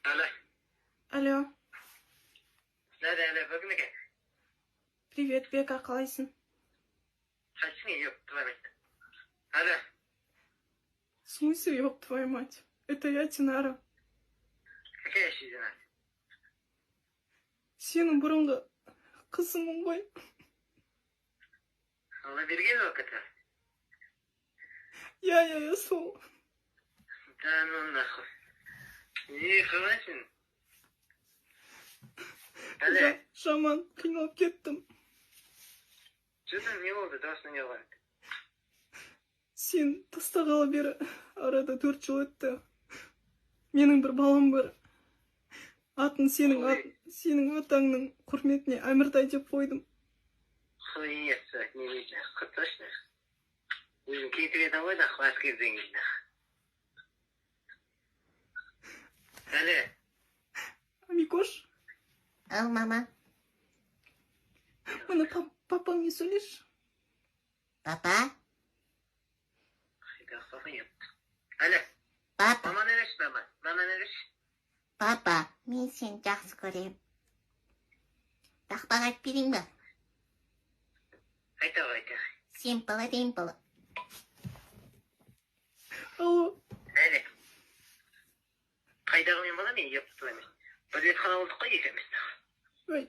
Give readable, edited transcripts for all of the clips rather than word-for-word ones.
Алло. Алло, Алло, бүгінгі. привет, Бека, қалайсың? Қайсың, ёб твою мать. Алло. В смысле, ёб твою мать? Это я, Тинара. Какая еще Дина? Сенің бұрынғы қызымын ғой. Алла берген уақыты. Я, сол. Да ну нахуй. Не қыласың. Алло. Жаман, қиналып кеттім. Что-то не болды, дауысына не болады. Сен тастағалы бері арада 4 жыл өтті. Менің бір балам бар. Атын сенің атаңның құрметіне Әміртай деп қойдым. Хуйнесі, немесе, құтташны. Өзің кетіреді ғой да, қуас керден кейін. Алло. Микош, Ал, мама. мына папаңмен сөйлесші. Папа? Қайда қақпақын епті. Алло. Папа? Мама нереш, мама? Мама нереш? Папа, мен сені жақсы көрем. Тақпақ айтып берейін ба? Айта ғой, айта. Симпылы димпылы. Алло, Әлі. Қайдағы мен бала мен епті тұлаймен. Бір рет қана болдық қой екеміз. ой,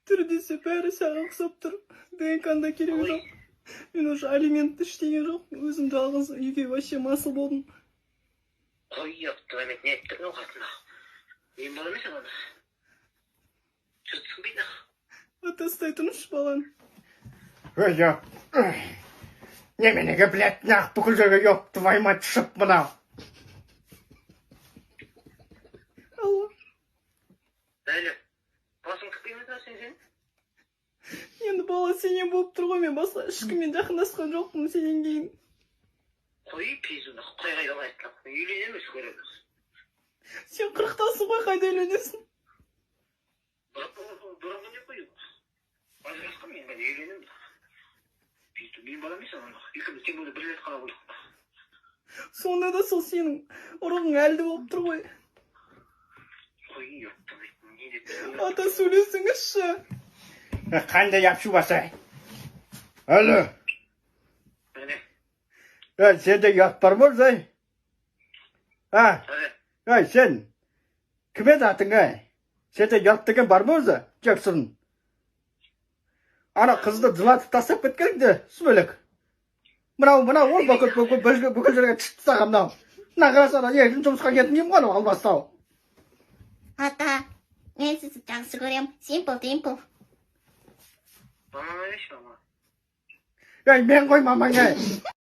түр десе бәрі саған ұқсап тұр. ДНК-нда керегі жоқ. Мен уже алиментті іштеген жоқ. Өзім жалғыз үйге вообще масыл болдым. Қой епті тұлаймен не айтып тұрмын қасына. Мен бала емес ана. Жұртсың бейді. Атастай тұрныш балан. Ой, ёп. Неменеге, блядь, нах, бүкіл жерге ёп, твою мать, шып мынау. Алло, Әлі. Басың қықпейміз ба сен? енді бала сенен болып тұр ғой, мен басқа ешкіммен жақындасқан жоқпын сенен кейін. Қой пизуны, қой қайда лайықтап. Үйленеміз көреміз. Сен 40-тасың ғой, қайда үйленесің? Бұрынғы не қою? Ажырасқан мен бәлі үйленемін. Пизу, мен бала емес ана. Екіміз тем болда бір рет қана болдық. Сонда да сол сенің ұрығың әлді болып тұр ғой. Қой епті. Не деп? Ата сөйлесіңізші. Қандай япшу басы? Алло. Әлі. Сенде ұят бар ма, Зай? Әлі. Сен, кім еді атың, Сенде ұят деген бар ма өзі? Жексұрын. Ана қызды жылатып тастап кеткеніңді, сүмелек. Мынау, ол бүкіл жерге түшті саған мынау. Мына қарасана, ертең жұмысқа кетіңгем ғой, алмастау. Ата, мен сізді жақсы көрем. Симпл димпл. Мама емес, мама. Мен ғой мамаңа.